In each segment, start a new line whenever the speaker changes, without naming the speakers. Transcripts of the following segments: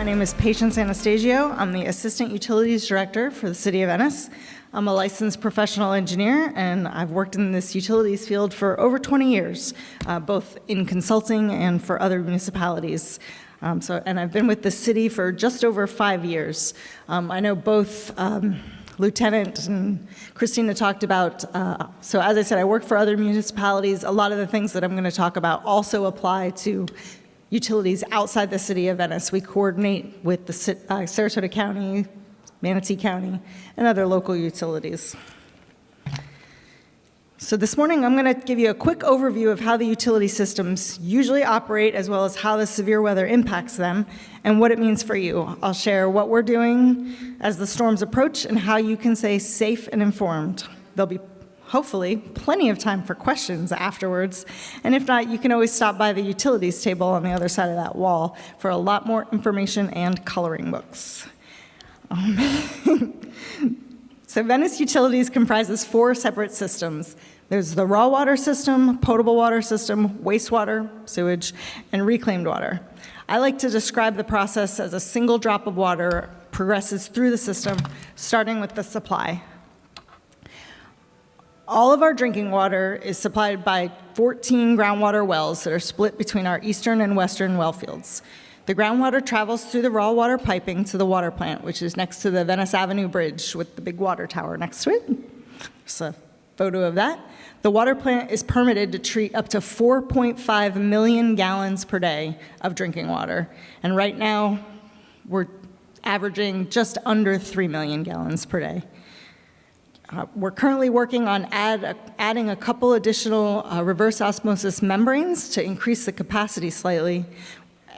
name is Patience Anastasio. I'm the Assistant Utilities Director for the City of Venice. I'm a licensed professional engineer, and I've worked in this utilities field for over 20 years, both in consulting and for other municipalities. And I've been with the city for just over 5 years. I know both Lieutenant and Christina talked about, so as I said, I work for other municipalities. A lot of the things that I'm going to talk about also apply to utilities outside the City of Venice. We coordinate with the Sarasota County, Manatee County, and other local utilities. So this morning, I'm going to give you a quick overview of how the utility systems usually operate, as well as how the severe weather impacts them and what it means for you. I'll share what we're doing as the storms approach and how you can stay safe and informed. There'll be hopefully plenty of time for questions afterwards. And if not, you can always stop by the utilities table on the other side of that wall for a lot more information and coloring books. So Venice Utilities comprises 4 separate systems. There's the raw water system, potable water system, wastewater, sewage, and reclaimed water. I like to describe the process as a single drop of water progresses through the system, starting with the supply. All of our drinking water is supplied by 14 groundwater wells that are split between our eastern and western well fields. The groundwater travels through the raw water piping to the water plant, which is next to the Venice Avenue Bridge with the big water tower next to it. There's a photo of that. The water plant is permitted to treat up to 4.5 million gallons per day of drinking water. And right now, we're averaging just under 3 million gallons per day. We're currently working on adding a couple additional reverse osmosis membranes to increase the capacity slightly.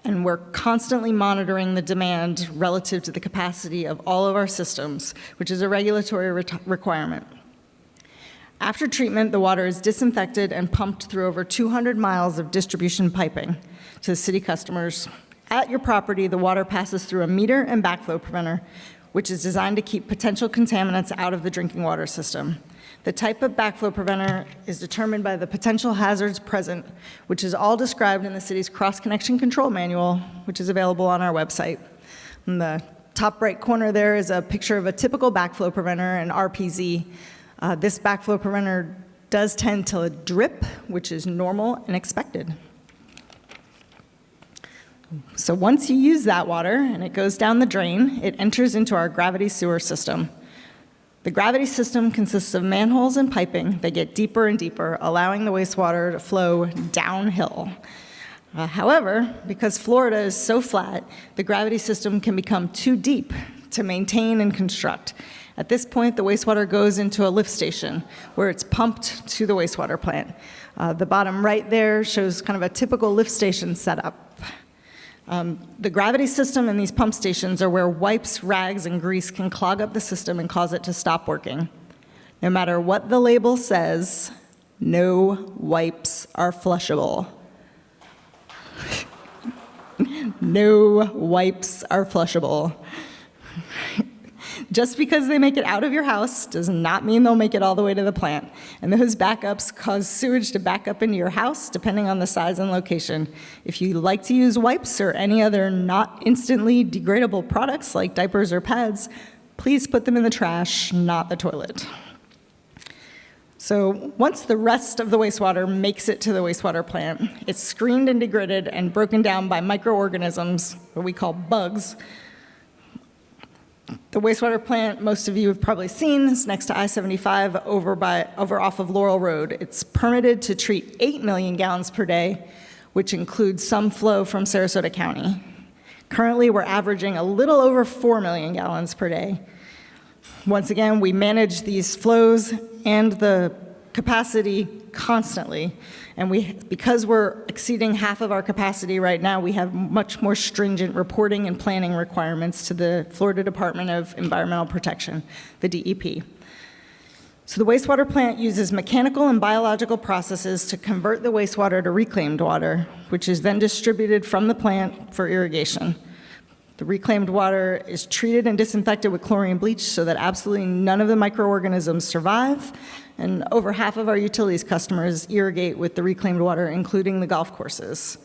And we're constantly monitoring the demand relative to the capacity of all of our systems, which is a regulatory requirement. After treatment, the water is disinfected and pumped through over 200 miles of distribution piping to the city customers. At your property, the water passes through a meter and backflow preventer, which is designed to keep potential contaminants out of the drinking water system. The type of backflow preventer is determined by the potential hazards present, which is all described in the city's cross-connection control manual, which is available on our website. In the top right corner there is a picture of a typical backflow preventer, an RPZ. This backflow preventer does tend to drip, which is normal and expected. So once you use that water and it goes down the drain, it enters into our gravity sewer system. The gravity system consists of manholes and piping that get deeper and deeper, allowing the wastewater to flow downhill. However, because Florida is so flat, the gravity system can become too deep to maintain and construct. At this point, the wastewater goes into a lift station where it's pumped to the wastewater plant. The bottom right there shows kind of a typical lift station setup. The gravity system and these pump stations are where wipes, rags, and grease can clog up the system and cause it to stop working. No matter what the label says, no wipes are flushable. No wipes are flushable. Just because they make it out of your house does not mean they'll make it all the way to the plant. And those backups cause sewage to back up into your house, depending on the size and location. If you like to use wipes or any other not instantly degradable products like diapers or pads, please put them in the trash, not the toilet. So once the rest of the wastewater makes it to the wastewater plant, it's screened and degraded and broken down by microorganisms, what we call bugs. The wastewater plant, most of you have probably seen, is next to I-75 over off of Laurel Road. It's permitted to treat 8 million gallons per day, which includes some flow from Sarasota County. Currently, we're averaging a little over 4 million gallons per day. Once again, we manage these flows and the capacity constantly. And because we're exceeding half of our capacity right now, we have much more stringent reporting and planning requirements to the Florida Department of Environmental Protection, the DEP. So the wastewater plant uses mechanical and biological processes to convert the wastewater to reclaimed water, which is then distributed from the plant for irrigation. The reclaimed water is treated and disinfected with chlorine bleach so that absolutely none of the microorganisms survive, and over half of our utilities customers irrigate with the reclaimed water, including the golf courses.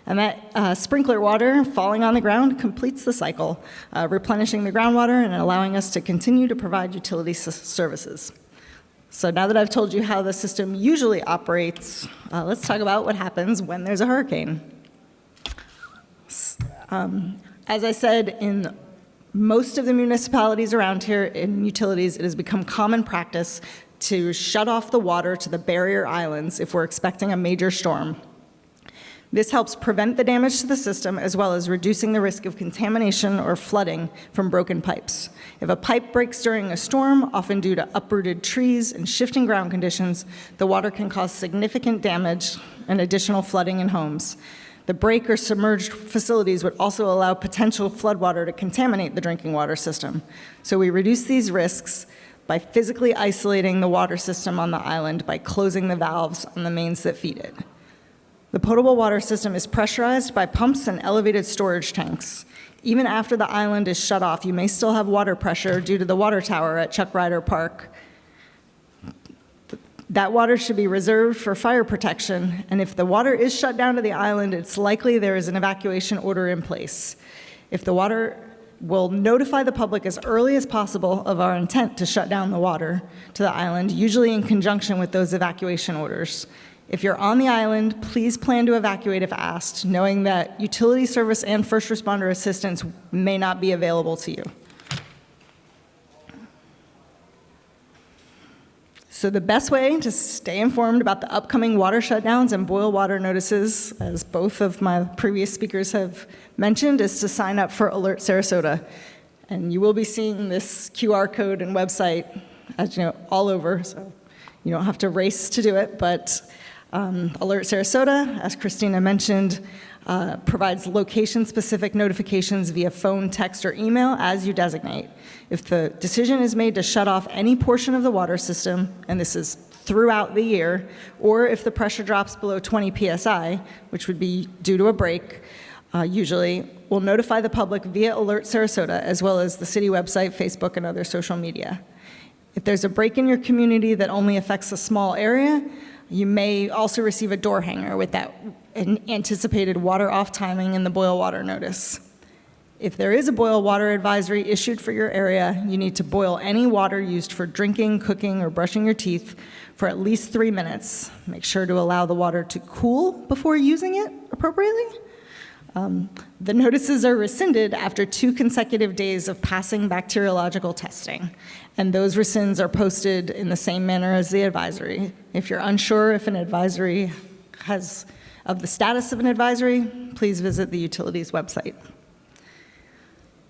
And that sprinkler water falling on the ground completes the cycle, replenishing the groundwater and allowing us to continue to provide utility services. So now that I've told you how the system usually operates, let's talk about what happens when there's a hurricane. As I said, in most of the municipalities around here in utilities, it has become common practice to shut off the water to the barrier islands if we're expecting a major storm. This helps prevent the damage to the system as well as reducing the risk of contamination or flooding from broken pipes. If a pipe breaks during a storm, often due to uprooted trees and shifting ground conditions, the water can cause significant damage and additional flooding in homes. The break or submerged facilities would also allow potential floodwater to contaminate the drinking water system. So we reduce these risks by physically isolating the water system on the island by closing the valves on the mains that feed it. The potable water system is pressurized by pumps and elevated storage tanks. Even after the island is shut off, you may still have water pressure due to the water tower at Chuck Ryder Park. That water should be reserved for fire protection, and if the water is shut down to the island, it's likely there is an evacuation order in place. If the water will notify the public as early as possible of our intent to shut down the water to the island, usually in conjunction with those evacuation orders. If you're on the island, please plan to evacuate if asked, knowing that utility service and first responder assistance may not be available to you. So the best way to stay informed about the upcoming water shutdowns and boil water notices, as both of my previous speakers have mentioned, is to sign up for Alert Sarasota. And you will be seeing this QR code and website, as you know, all over, so you don't have to race to do it, but Alert Sarasota, as Christina mentioned, provides location-specific notifications via phone, text, or email as you designate. If the decision is made to shut off any portion of the water system, and this is throughout the year, or if the pressure drops below 20 psi, which would be due to a break, usually, we'll notify the public via Alert Sarasota, as well as the city website, Facebook, and other social media. If there's a break in your community that only affects a small area, you may also receive a door hanger with that anticipated water off timing in the boil water notice. If there is a boil water advisory issued for your area, you need to boil any water used for drinking, cooking, or brushing your teeth for at least 3 minutes. Make sure to allow the water to cool before using it appropriately. The notices are rescinded after 2 consecutive days of passing bacteriological testing, and those rescinds are posted in the same manner as the advisory. If you're unsure if an advisory of the status of an advisory, please visit the utilities website.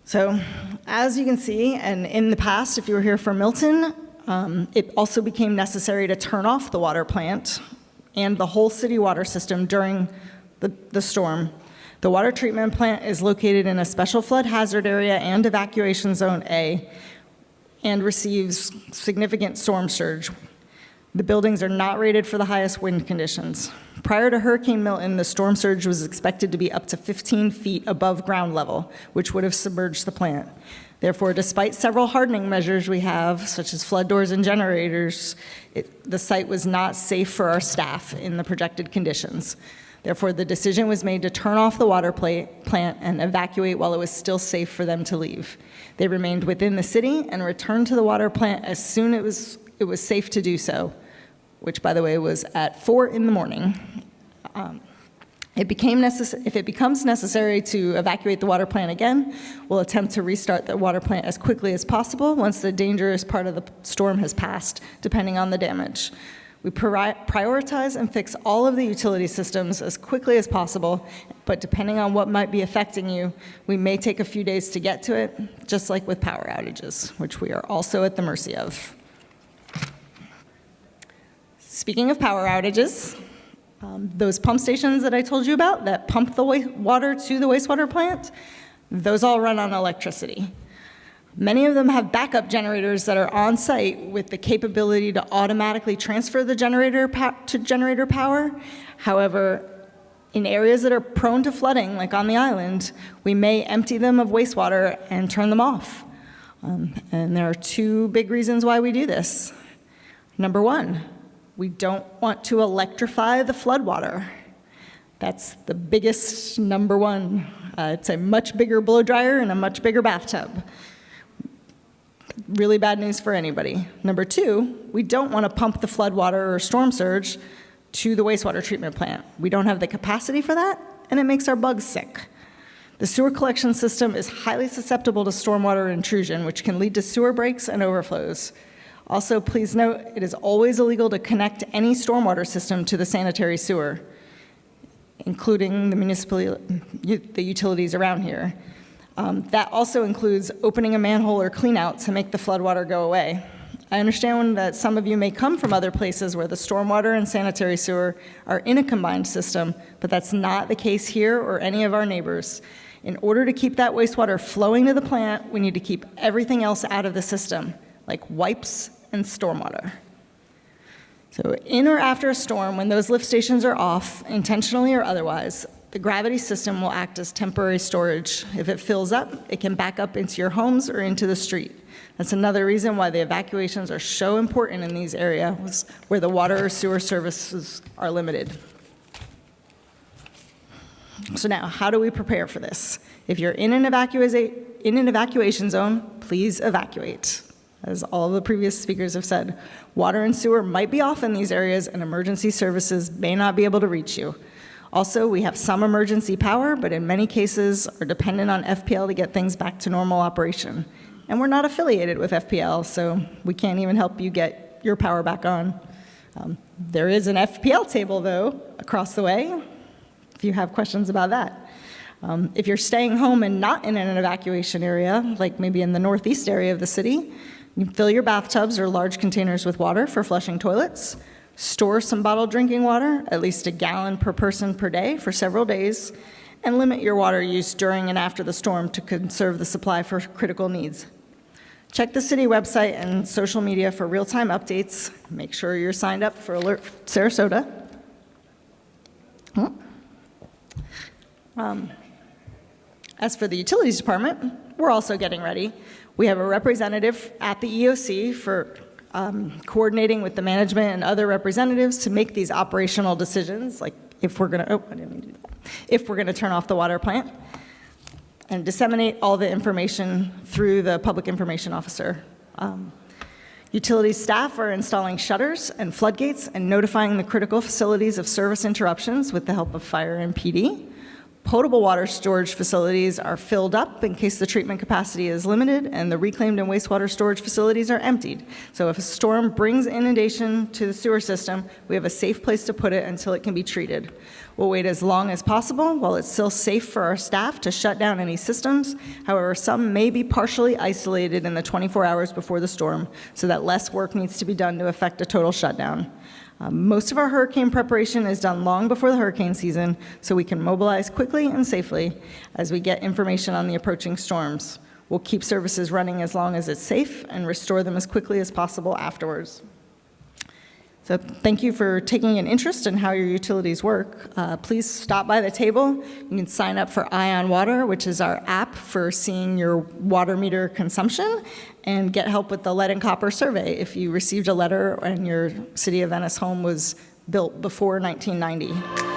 So, as you can see, and in the past, if you were here for Milton, it also became necessary to turn off the water plant and the whole city water system during the storm. The water treatment plant is located in a special flood hazard area and evacuation zone A and receives significant storm surge. The buildings are not rated for the highest wind conditions. Prior to Hurricane Milton, the storm surge was expected to be up to 15 feet above ground level, which would have submerged the plant. Therefore, despite several hardening measures we have, such as flood doors and generators, the site was not safe for our staff in the projected conditions. Therefore, the decision was made to turn off the water plant and evacuate while it was still safe for them to leave. They remained within the city and returned to the water plant as soon as it was safe to do so, which, by the way, was at 4 in the morning. If it becomes necessary to evacuate the water plant again, we'll attempt to restart the water plant as quickly as possible once the dangerous part of the storm has passed, depending on the damage. We prioritize and fix all of the utility systems as quickly as possible, but depending on what might be affecting you, we may take a few days to get to it, just like with power outages, which we are also at the mercy of. Speaking of power outages, those pump stations that I told you about that pump the water to the wastewater plant, those all run on electricity. Many of them have backup generators that are on site with the capability to automatically transfer the generator to generator power. However, in areas that are prone to flooding, like on the island, we may empty them of wastewater and turn them off. And there are 2 big reasons why we do this. Number 1, we don't want to electrify the floodwater. That's the biggest number one. It's a much bigger blow dryer and a much bigger bathtub. Really bad news for anybody. Number two, we don't want to pump the floodwater or storm surge to the wastewater treatment plant. We don't have the capacity for that, and it makes our bugs sick. The sewer collection system is highly susceptible to stormwater intrusion, which can lead to sewer breaks and overflows. Also, please note, it is always illegal to connect any stormwater system to the sanitary sewer, including the utilities around here. That also includes opening a manhole or cleanout to make the floodwater go away. I understand that some of you may come from other places where the stormwater and sanitary sewer are in a combined system, but that's not the case here or any of our neighbors. In order to keep that wastewater flowing to the plant, we need to keep everything else out of the system, like wipes and stormwater. So in or after a storm, when those lift stations are off, intentionally or otherwise, the gravity system will act as temporary storage. If it fills up, it can back up into your homes or into the street. That's another reason why the evacuations are so important in these areas where the water or sewer services are limited. So now, how do we prepare for this? If you're in an evacuation zone, please evacuate. As all the previous speakers have said, water and sewer might be off in these areas and emergency services may not be able to reach you. Also, we have some emergency power, but in many cases are dependent on FPL to get things back to normal operation. And we're not affiliated with FPL, so we can't even help you get your power back on. There is an FPL table, though, across the way, if you have questions about that. If you're staying home and not in an evacuation area, like maybe in the northeast area of the city, you can fill your bathtubs or large containers with water for flushing toilets, store some bottled drinking water, at least a gallon per person per day for several days, and limit your water use during and after the storm to conserve the supply for critical needs. Check the city website and social media for real-time updates. Make sure you're signed up for Alert Sarasota. As for the utilities department, we're also getting ready. We have a representative at the EOC for coordinating with the management and other representatives to make these operational decisions, like if we're going to, if we're going to turn off the water plant, and disseminate all the information through the public information officer. Utilities staff are installing shutters and floodgates and notifying the critical facilities of service interruptions with the help of fire and PD. Potable water storage facilities are filled up in case the treatment capacity is limited, and the reclaimed and wastewater storage facilities are emptied. So if a storm brings inundation to the sewer system, we have a safe place to put it until it can be treated. We'll wait as long as possible while it's still safe for our staff to shut down any systems. However, some may be partially isolated in the 24 hours before the storm, so that less work needs to be done to effect a total shutdown. Most of our hurricane preparation is done long before the hurricane season, so we can mobilize quickly and safely as we get information on the approaching storms. We'll keep services running as long as it's safe and restore them as quickly as possible afterwards. So thank you for taking an interest in how your utilities work. Please stop by the table. You can sign up for Ion Water, which is our app for seeing your water meter consumption, and get help with the lead and copper survey if you received a letter and your City of Venice home was built before 1990.